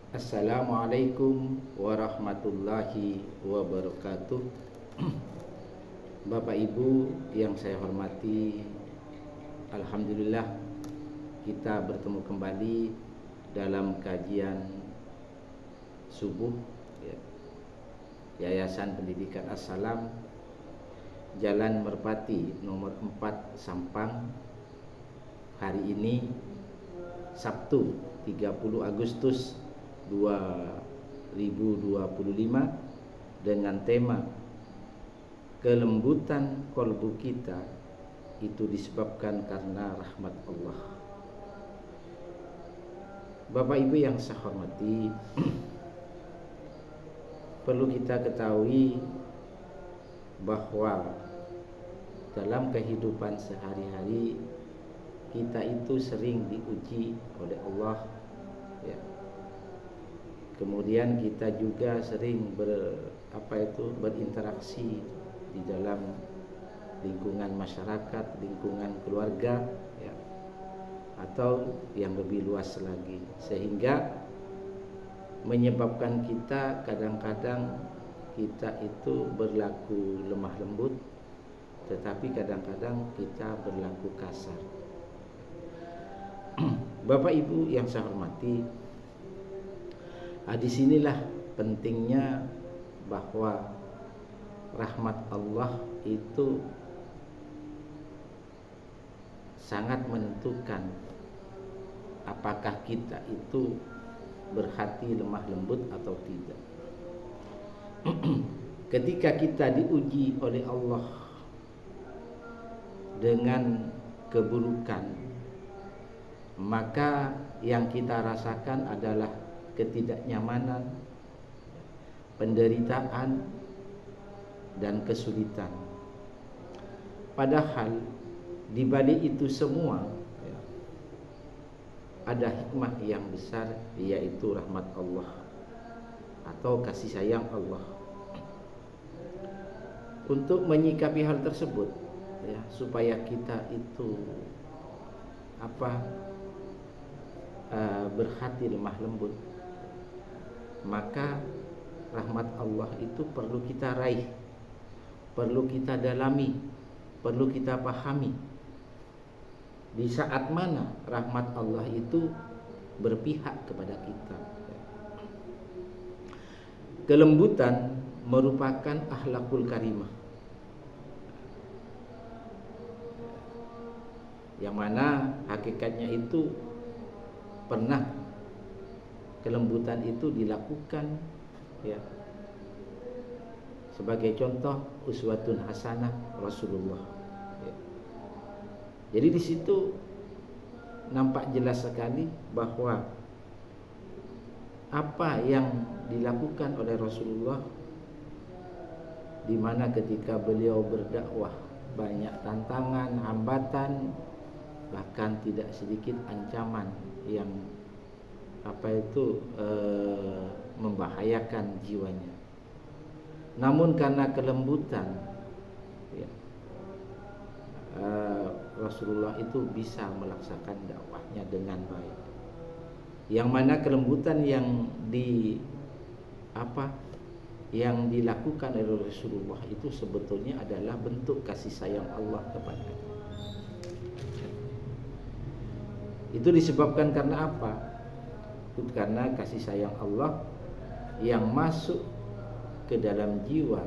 Assalamualaikum warahmatullahi wabarakatuh. Bapak Ibu yang saya hormati, alhamdulillah kita bertemu kembali dalam kajian subuh Yayasan Pendidikan As-Salam, Jalan Merpati nomor 4 Sampang. Hari ini Sabtu 30 Agustus 2025 dengan tema kelembutan kolbu kita itu disebabkan karena rahmat Allah. Bapak Ibu yang saya hormati, perlu kita ketahui bahwa dalam kehidupan sehari-hari kita itu sering diuji oleh Allah, ya. Kemudian kita juga sering berinteraksi di dalam lingkungan masyarakat, lingkungan keluarga, ya, atau yang lebih luas lagi, sehingga menyebabkan kita kadang-kadang kita itu berlaku lemah lembut, tetapi kadang-kadang kita berlaku kasar. Bapak Ibu yang saya hormati, disinilah pentingnya bahwa rahmat Allah itu sangat menentukan apakah kita itu berhati lemah lembut atau tidak. Ketika kita diuji oleh Allah dengan keburukan, maka yang kita rasakan adalah ketidaknyamanan, penderitaan, dan kesulitan. Padahal di balik itu semua, ya, ada hikmah yang besar, yaitu rahmat Allah atau kasih sayang Allah. Untuk menyikapi hal tersebut, ya, supaya kita itu berhati lemah lembut, maka rahmat Allah itu perlu kita raih, perlu kita dalami, perlu kita pahami. Di saat mana rahmat Allah itu berpihak kepada kita. Kelembutan merupakan akhlakul karimah, yang mana hakikatnya itu pernah kelembutan itu dilakukan, ya, sebagai contoh uswatun hasanah Rasulullah, ya. Jadi di situ nampak jelas sekali bahwa apa yang dilakukan oleh Rasulullah, di mana ketika beliau berdakwah banyak tantangan, hambatan, bahkan tidak sedikit ancaman yang membahayakan jiwanya. Namun karena kelembutan, ya, Rasulullah itu bisa melaksanakan dakwahnya dengan baik. Yang mana kelembutan yang dilakukan oleh Rasulullah itu sebetulnya adalah bentuk kasih sayang Allah kepada. Itu disebabkan karena apa? Itu karena kasih sayang Allah yang masuk ke dalam jiwa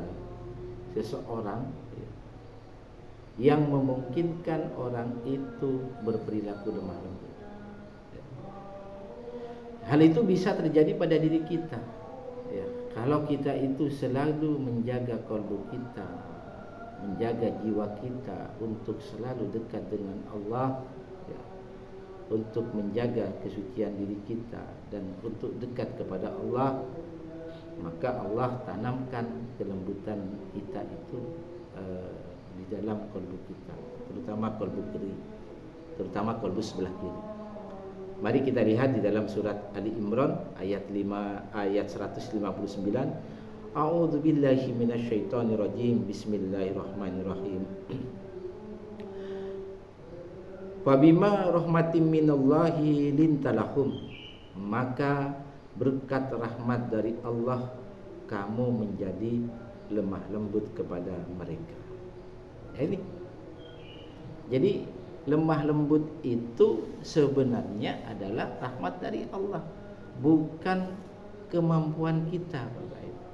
seseorang, yang memungkinkan orang itu berperilaku lemah lembut. Hal itu bisa terjadi pada diri kita, ya, kalau kita itu selalu menjaga kalbu kita, menjaga jiwa kita untuk selalu dekat dengan Allah, ya, untuk menjaga kesucian diri kita dan untuk dekat kepada Allah, maka Allah tanamkan kelembutan kita itu di dalam kalbu kita, terutama kalbu kiri, terutama kalbu sebelah kiri. Mari kita lihat di dalam surat Ali Imran ayat 159. A'udzu billahi minasyaitonir rajim. Bismillahirrahmanirrahim. Fabima rahmatin minallahi lintalahum, maka berkat rahmat dari Allah kamu menjadi lemah lembut kepada mereka. Ini. Jadi lemah lembut itu sebenarnya adalah rahmat dari Allah, bukan kemampuan kita, Bapak Ibu.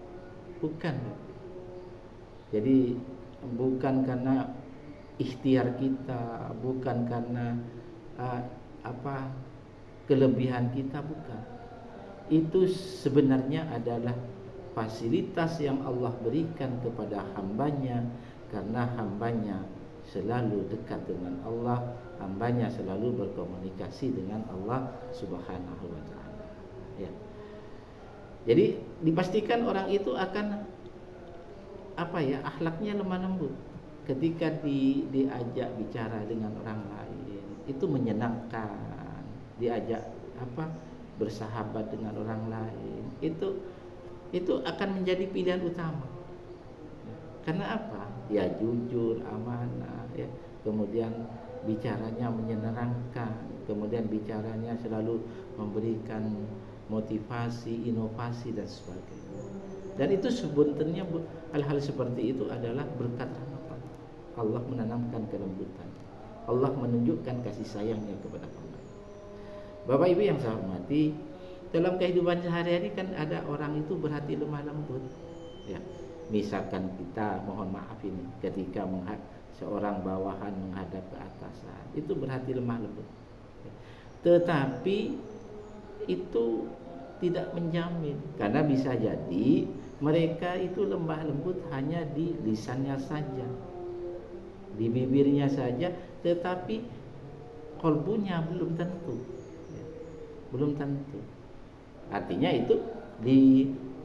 Bukan. Jadi bukan karena ikhtiar kita, bukan karena kelebihan kita, bukan. Itu sebenarnya adalah fasilitas yang Allah berikan kepada hambanya, karena hambanya selalu dekat dengan Allah, hambanya selalu berkomunikasi dengan Allah Subhanahu wa taala. Ya. Jadi dipastikan orang itu akan akhlaknya lemah lembut ketika diajak bicara dengan orang lain, itu menyenangkan, diajak bersahabat dengan orang lain, itu akan menjadi pilihan utama. Karena apa? Ya jujur, amanah, ya. Kemudian bicaranya menyenangkan, kemudian bicaranya selalu memberikan motivasi, inovasi dan sebagainya. Dan itu sebetulnya hal-hal seperti itu adalah berkat rahmat Allah. Allah menanamkan kelembutan. Allah menunjukkan kasih sayangnya kepada hamba. Bapak Ibu yang saya hormati, dalam kehidupan sehari-hari kan ada orang itu berhati lemah lembut. Ya, misalkan kita mohon maaf ini ketika seorang bawahan menghadap ke atasan, itu berhati lemah lembut. Tetapi itu tidak menjamin, karena bisa jadi mereka itu lemah lembut hanya di lisannya saja, di bibirnya saja, tetapi kolbunya belum tentu, ya, belum tentu. Artinya itu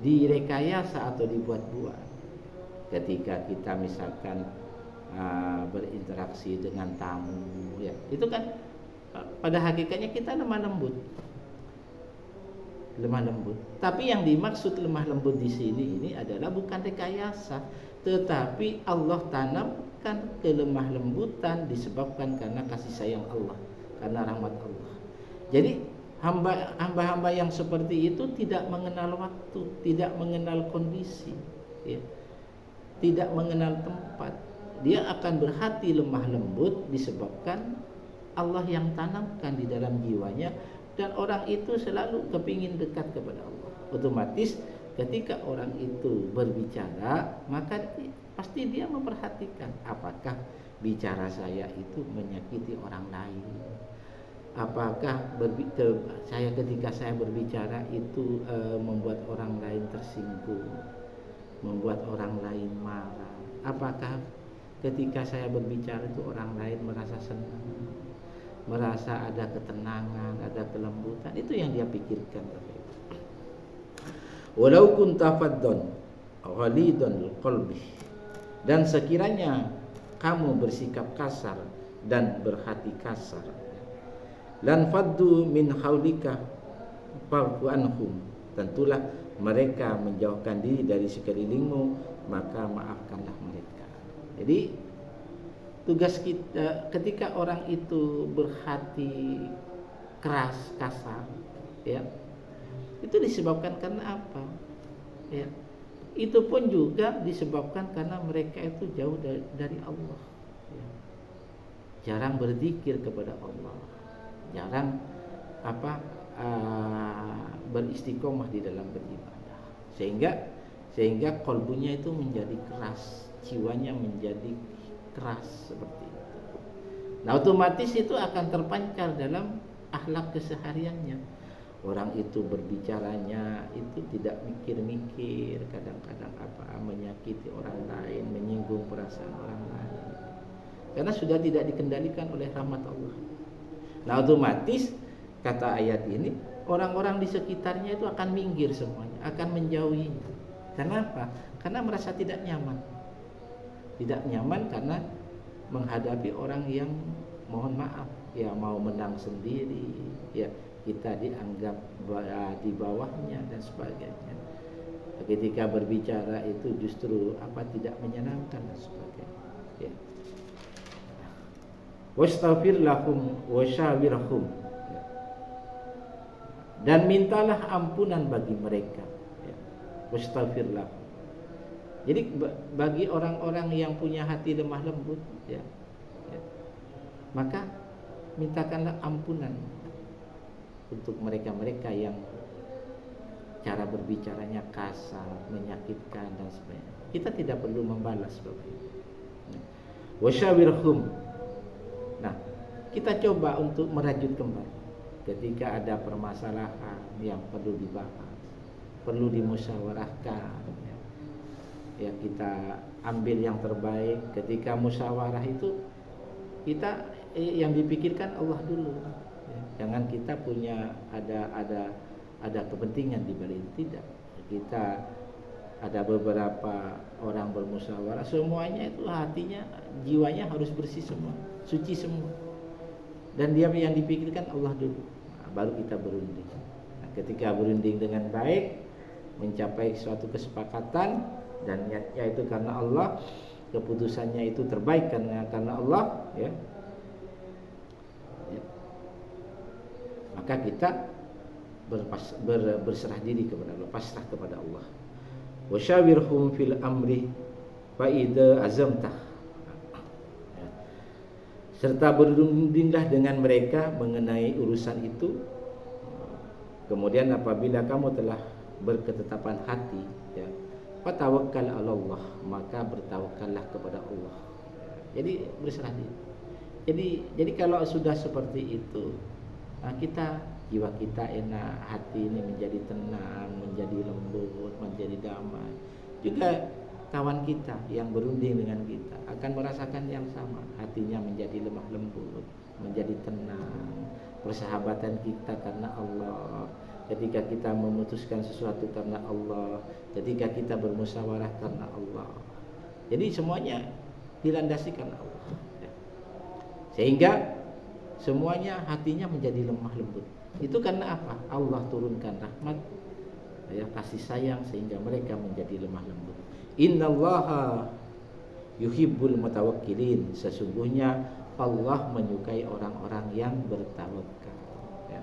direkayasa atau dibuat-buat. Ketika kita misalkan berinteraksi dengan tamu, ya, itu kan pada hakikatnya kita lemah lembut. Tapi yang dimaksud lemah lembut di sini ini adalah bukan rekayasa, tetapi Allah tanamkan kelemah lembutan disebabkan karena kasih sayang Allah, karena rahmat Allah. Jadi hamba-hamba yang seperti itu tidak mengenal waktu, tidak mengenal kondisi, ya, tidak mengenal tempat. Dia akan berhati lemah lembut disebabkan Allah yang tanamkan di dalam jiwanya. Dan orang itu selalu kepingin dekat kepada Allah. Otomatis ketika orang itu berbicara, maka pasti dia memperhatikan apakah bicara saya itu menyakiti orang lain. Apakah ketika saya berbicara itu membuat orang lain tersinggung, membuat orang lain marah. Apakah ketika saya berbicara itu orang lain merasa senang, merasa ada ketenangan, ada kelembutan. Itu yang dia pikirkan. Walau kunta faddan ghalidul qalbi, dan sekiranya kamu bersikap kasar dan berhati kasar, lan faddu min haulika fa'fu anhum, tentulah mereka menjauhkan diri dari sekelilingmu, maka maafkanlah mereka. Jadi tugas kita ketika orang itu berhati keras, kasar, ya, itu disebabkan karena apa? Ya, itu pun juga disebabkan karena mereka itu jauh dari Allah, ya. Jarang berzikir kepada Allah, jarang beristiqomah di dalam beribadah, sehingga kolbunya itu menjadi keras, jiwanya menjadi keras seperti itu. Nah, otomatis itu akan terpancar dalam akhlak kesehariannya. Orang itu berbicaranya itu tidak mikir-mikir, kadang-kadang menyakiti orang lain, menyinggung perasaan orang lain, karena sudah tidak dikendalikan oleh rahmat Allah. Nah, otomatis kata ayat ini, orang-orang di sekitarnya itu akan minggir semuanya, akan menjauhinya. Kenapa? Karena merasa tidak nyaman. Tidak nyaman karena menghadapi orang yang mohon maaf, ya, mau menang sendiri, ya, kita dianggap di bawahnya dan sebagainya. Ketika berbicara itu justru tidak menyenangkan dan sebagainya, ya. Wastaghfir lahum wasyawirhum, dan mintalah ampunan bagi mereka, ya. Wastaghfirlah. Jadi bagi orang-orang yang punya hati lemah lembut, ya, ya, maka mintakanlah ampunan untuk mereka-mereka yang cara berbicaranya kasar, menyakitkan dan sebagainya. Kita tidak perlu membalas, Bapak. Wasyawirhum. Nah, kita coba untuk merajut kembali ketika ada permasalahan yang perlu dibahas, perlu dimusyawarahkan, ya. Ya, kita ambil yang terbaik. Ketika musyawarah itu kita yang dipikirkan Allah dulu, ya. Jangan kita punya ada kepentingan di balik, tidak. Kita ada beberapa orang bermusyawarah, semuanya itu hatinya, jiwanya harus bersih semua, suci semua. Dan dia yang dipikirkan Allah dulu. Nah, baru kita berunding. Nah, ketika berunding dengan baik, mencapai suatu kesepakatan dan niatnya itu karena Allah, keputusannya itu terbaik karena Allah, ya. Ya. Maka kita berserah diri kepada Allah, pasrah kepada Allah. Wasyawirhum fil amri fa idza azamta. Ya. Serta berundinglah dengan mereka mengenai urusan itu. Kemudian apabila kamu telah berketetapan hati, ya, fatawakkal 'ala Allah, maka bertawakkallah kepada Allah. Jadi berserah diri. Jadi kalau sudah seperti itu, nah kita, jiwa kita enak, hati ini menjadi tenang, menjadi lembut, menjadi damai. Juga kawan kita yang berunding dengan kita akan merasakan yang sama, hatinya menjadi lemah lembut, menjadi tenang. Persahabatan kita karena Allah, ketika kita memutuskan sesuatu karena Allah, ketika kita bermusyawarah karena Allah. Jadi semuanya dilandasi karena Allah, ya. Sehingga semuanya hatinya menjadi lemah lembut. Itu karena apa? Allah turunkan rahmat, ya, kasih sayang, sehingga mereka menjadi lemah lembut. Innallaha yuhibbul mutawakkilin. Sesungguhnya Allah menyukai orang-orang yang bertawakal, ya.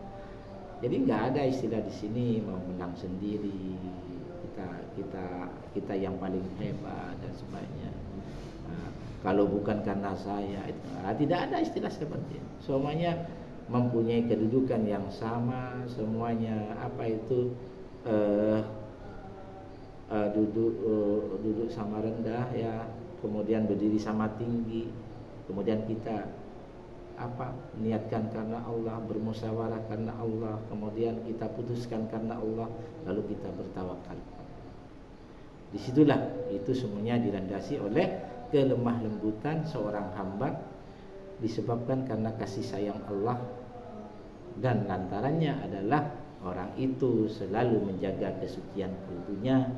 Jadi nggak ada istilah di sini mau menang sendiri, kita yang paling hebat dan sebagainya. Nah, kalau bukan karena saya, tidak ada istilah seperti itu. Semuanya mempunyai kedudukan yang sama, semuanya duduk sama rendah, ya, kemudian berdiri sama tinggi, kemudian kita niatkan karena Allah, bermusyawarah karena Allah, kemudian kita putuskan karena Allah, lalu kita bertawakal. Disitulah itu semuanya dilandasi oleh kelemah lembutan seorang hamba, disebabkan karena kasih sayang Allah, dan lantarannya adalah orang itu selalu menjaga kesucian kalbunya,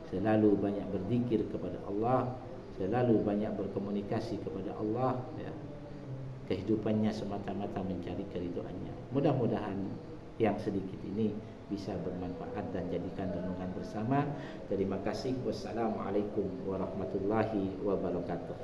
selalu banyak berzikir kepada Allah, selalu banyak berkomunikasi kepada Allah, ya. Kehidupannya semata-mata mencari keridhaannya. Mudah-mudahan yang sedikit ini bisa bermanfaat dan jadikan renungan bersama. Terima kasih. Wassalamualaikum warahmatullahi wabarakatuh.